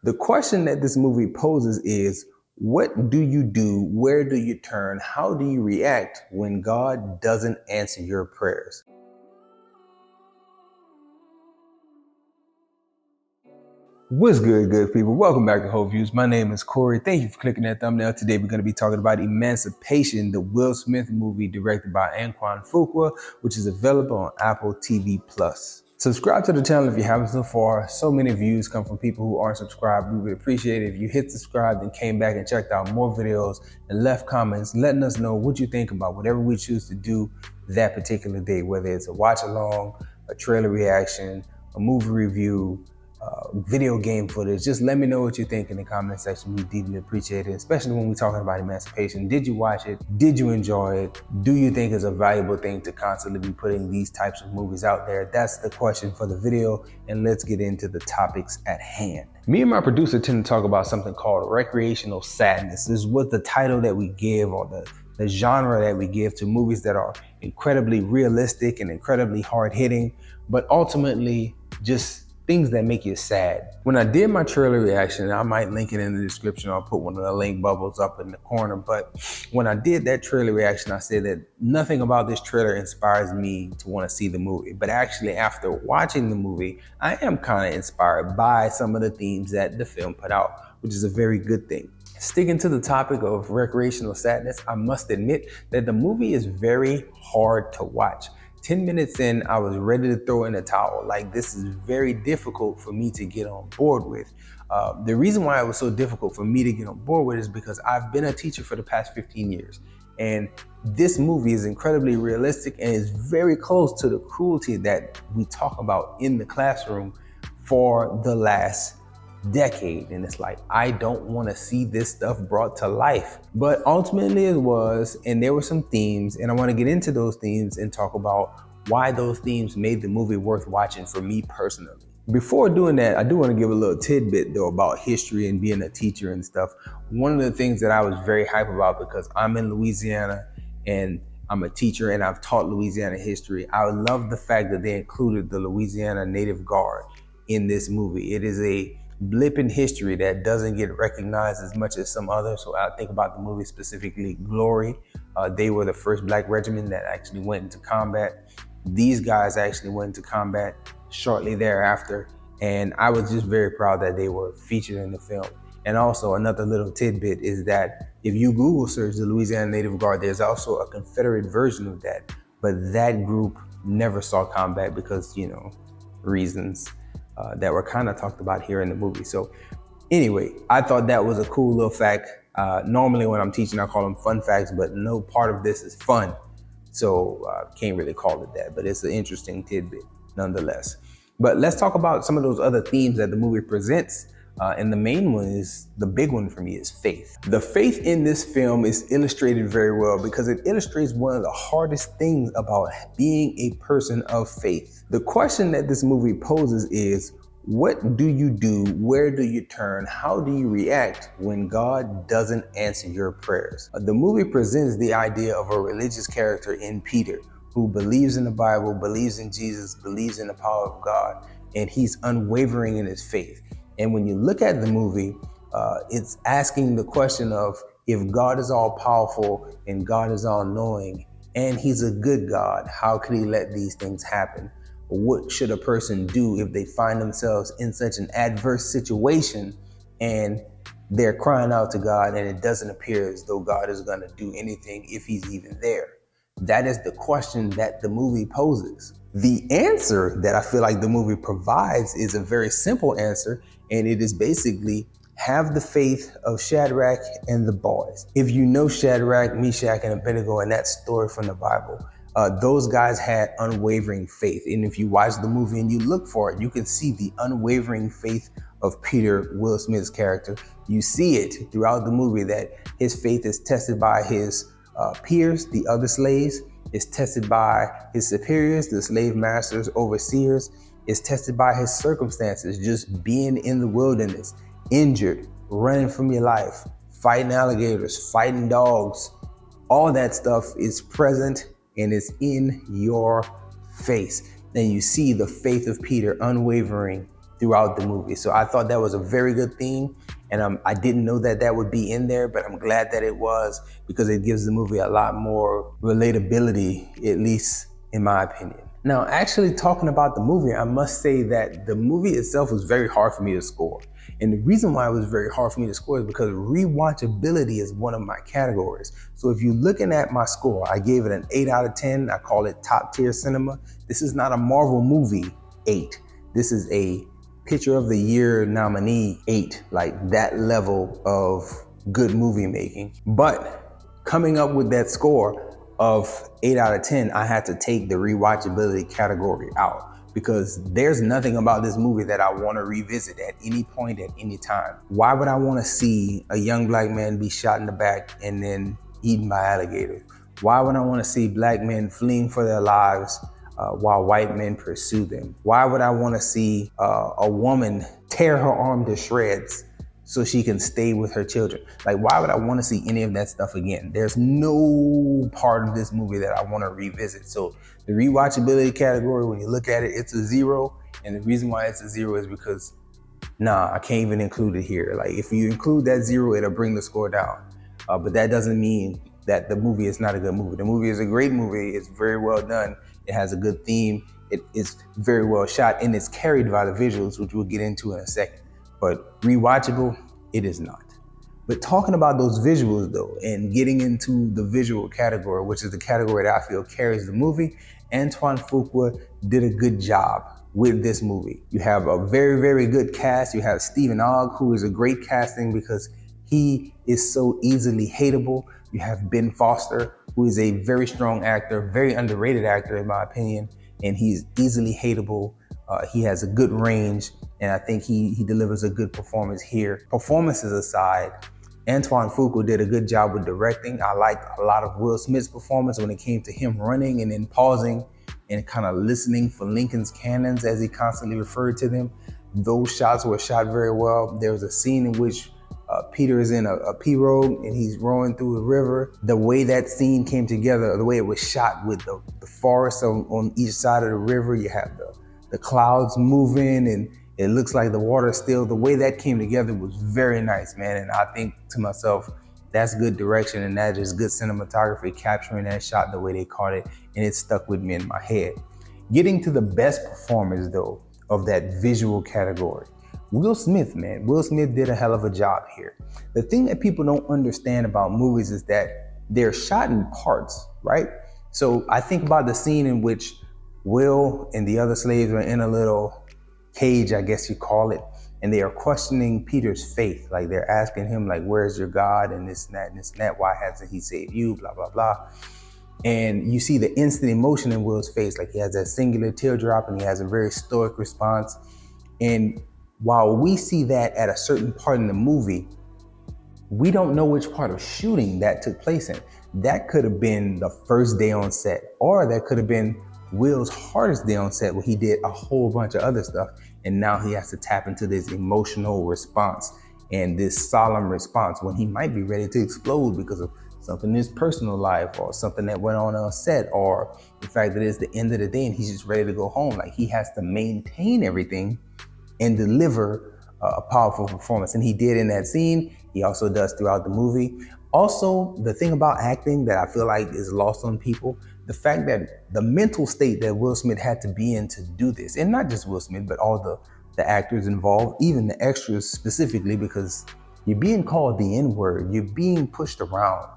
The question that this movie poses is, what do you do? Where do you turn? How do you react when God doesn't answer your prayers? What's good people? Welcome back to Hope Views. My name is Corey. Thank you for clicking that thumbnail. Today we're going to be talking about Emancipation, the Will Smith movie directed by Anquan Fuqua, which is available on Apple TV+. Subscribe to the channel if you haven't so far. So many views come from people who aren't subscribed. We would appreciate it if you hit subscribe and came back and checked out more videos and left comments letting us know what you think about whatever we choose to do that particular day, whether it's a watch along, a trailer reaction, a movie review, video game footage. Just let me know what you think in the comment section. We deeply appreciate it, especially when we're talking about Emancipation. Did you watch it? Did you enjoy it? Do you think it's a valuable thing to constantly be putting these types of movies out there? That's the question for the video, and let's get into the topics at hand. Me and my producer tend to talk about something called recreational sadness. This is what the title that we give, or the genre that we give to movies that are incredibly realistic and incredibly hard-hitting, but ultimately just things that make you sad. When I did my trailer reaction, I might link it in the description, I'll put one of the link bubbles up in the corner, but when I did that trailer reaction, I said that nothing about this trailer inspires me to want to see the movie. But actually, after watching the movie, I am kind of inspired by some of the themes that the film put out, which is a very good thing. Sticking to the topic of recreational sadness, I must admit that the movie is very hard to watch. 10 minutes in, I was ready to throw in a towel. Like, this is very difficult for me to get on board with. The reason why it was so difficult for me to get on board with is because I've been a teacher for the past 15 years. And this movie is incredibly realistic and is very close to the cruelty that we talk about in the classroom for the last decade. And it's like, I don't want to see this stuff brought to life. But ultimately it was, and there were some themes, and I want to get into those themes and talk about why those themes made the movie worth watching for me personally. Before doing that, I do want to give a little tidbit though about history and being a teacher and stuff. One of the things that I was very hype about, because I'm in Louisiana and I'm a teacher and I've taught Louisiana history, I love the fact that they included the Louisiana Native Guard in this movie. It is a blip in history that doesn't get recognized as much as some others. So I think about the movie specifically Glory. They were the first Black regiment that actually went into combat. These guys actually went into combat shortly thereafter. And I was just very proud that they were featured in the film. And also another little tidbit is that if you Google search the Louisiana Native Guard, there's also a Confederate version of that. But that group never saw combat because, reasons that were kind of talked about here in the movie. So anyway, I thought that was a cool little fact. Normally when I'm teaching, I call them fun facts, but no part of this is fun. So can't really call it that, but it's an interesting tidbit nonetheless. But let's talk about some of those other themes that the movie presents. And the main one is, the big one for me, is faith. The faith in this film is illustrated very well because it illustrates one of the hardest things about being a person of faith. The question that this movie poses is, what do you do? Where do you turn? How do you react when God doesn't answer your prayers? The movie presents the idea of a religious character in Peter who believes in the Bible, believes in Jesus, believes in the power of God, and he's unwavering in his faith. And when you look at the movie, it's asking the question of, if God is all powerful and God is all knowing and he's a good God, how could he let these things happen? What should a person do if they find themselves in such an adverse situation and they're crying out to God and it doesn't appear as though God is going to do anything if he's even there? That is the question that the movie poses. The answer that I feel like the movie provides is a very simple answer, and it is basically, have the faith of Shadrach and the boys. If you know Shadrach, Meshach, and Abednego and that story from the Bible, those guys had unwavering faith. And if you watch the movie and you look for it, you can see the unwavering faith of Peter, Will Smith's character. You see it throughout the movie that his faith is tested by his peers, the other slaves. Is tested by his superiors, the slave masters, overseers. Is tested by his circumstances, just being in the wilderness, injured, running from your life, fighting alligators, fighting dogs. All that stuff is present and is in your face. And you see the faith of Peter unwavering throughout the movie. So I thought that was a very good theme. And I didn't know that that would be in there, but I'm glad that it was, because it gives the movie a lot more relatability, at least in my opinion. Now, actually talking about the movie, I must say that the movie itself was very hard for me to score. And the reason why it was very hard for me to score is because rewatchability is one of my categories. So if you're looking at my score, I gave it an 8 out of 10. I call it top tier cinema. This is not a Marvel movie 8. This is a Picture of the Year nominee 8, like that level of good movie making. But coming up with that score of 8 out of 10, I had to take the rewatchability category out, because there's nothing about this movie that I want to revisit at any point, at any time. Why would I want to see a young black man be shot in the back and then eaten by alligators? Why would I want to see black men fleeing for their lives while white men pursue them? Why would I want to see a woman tear her arm to shreds so she can stay with her children? Like, why would I want to see any of that stuff again? There's no part of this movie that I want to revisit. So the rewatchability category, when you look at it, it's a 0. And the reason why it's a 0 is because, I can't even include it here. Like, if you include that 0, it'll bring the score down. But that doesn't mean that the movie is not a good movie. The movie is a great movie. It's very well done. It has a good theme. It is very well shot, and it's carried by the visuals, which we'll get into in a second. But rewatchable, it is not. But talking about those visuals though, and getting into the visual category, which is the category that I feel carries the movie, Antoine Fuqua did a good job with this movie. You have a very, very good cast. You have Stephen Ogg, who is a great casting because he is so easily hateable. You have Ben Foster, who is a very strong actor, very underrated actor in my opinion, and he's easily hateable. He has a good range, and I think he delivers a good performance here. Performances aside, Antoine Fuqua did a good job with directing. I liked a lot of Will Smith's performance when it came to him running and then pausing and kind of listening for Lincoln's cannons, as he constantly referred to them. Those shots were shot very well. There was a scene in which Peter is in a pirogue and he's rowing through the river. The way that scene came together, the way it was shot with the forest on each side of the river, you have the clouds moving and it looks like the water is still. The way that came together was very nice, man. And I think to myself, that's good direction, and that is good cinematography, capturing that shot the way they caught it, and it stuck with me in my head. Getting to the best performance though of that visual category, Will Smith, man. Will Smith did a hell of a job here. The thing that people don't understand about movies is that they're shot in parts, right? So I think about the scene in which Will and the other slaves are in a little cage, I guess you call it, and they are questioning Peter's faith. Like, they're asking him, like, where's your God, and this and that and this and that. Why hasn't he saved you? Blah, blah, blah. And you see the instant emotion in Will's face. Like, he has that singular teardrop and he has a very stoic response. And while we see that at a certain part in the movie, we don't know which part of shooting that took place in. That could have been the first day on set, or that could have been Will's hardest day on set, where he did a whole bunch of other stuff, and now he has to tap into this emotional response and this solemn response when he might be ready to explode because of something in his personal life or something that went on set, or the fact that it's the end of the day and he's just ready to go home. Like, he has to maintain everything and deliver a powerful performance. And he did in that scene. He also does throughout the movie. Also, the thing about acting that I feel like is lost on people, the fact that the mental state that Will Smith had to be in to do this, and not just Will Smith, but all the actors involved, even the extras specifically, because you're being called the N-word, you're being pushed around.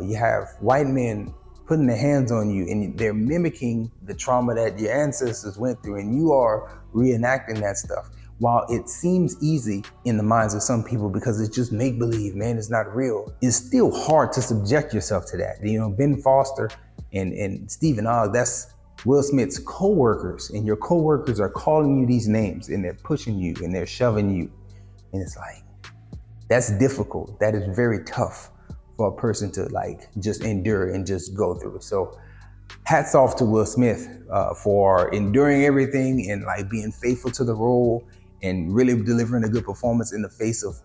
You have white men putting their hands on you and they're mimicking the trauma that your ancestors went through, and you are reenacting that stuff. While it seems easy in the minds of some people because it's just make-believe, man, it's not real, it's still hard to subject yourself to that. You know, Ben Foster and Stephen Ogg, that's Will Smith's co-workers, and your co-workers are calling you these names and they're pushing you and they're shoving you. And it's like, that's difficult. That is very tough for a person to like just endure and just go through. So hats off to Will Smith for enduring everything and like being faithful to the role and really delivering a good performance in the face of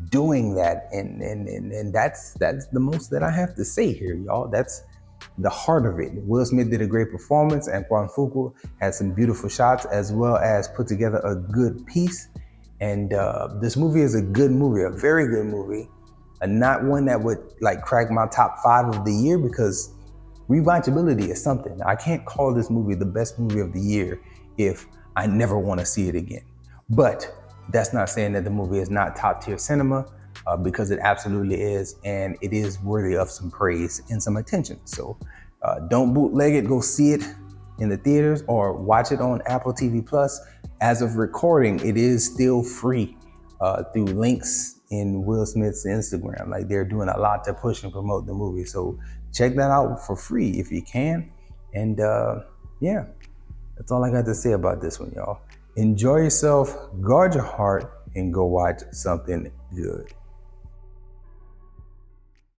doing that. And that's the most that I have to say here, y'all. That's the heart of it. Will Smith did a great performance, and Antoine Fuqua had some beautiful shots, as well as put together a good piece. And this movie is a good movie, a very good movie, and not one that would like crack my top 5 of the year, because rewatchability is something. I can't call this movie the best movie of the year if I never want to see it again. But that's not saying that the movie is not top tier cinema, because it absolutely is, and it is worthy of some praise and some attention. So don't bootleg it, go see it in the theaters or watch it on Apple TV Plus. As of recording, it is still free through links in Will Smith's Instagram. Like, they're doing a lot to push and promote the movie. So check that out for free if you can. And yeah, that's all I got to say about this one, y'all. Enjoy yourself, guard your heart, and go watch something good.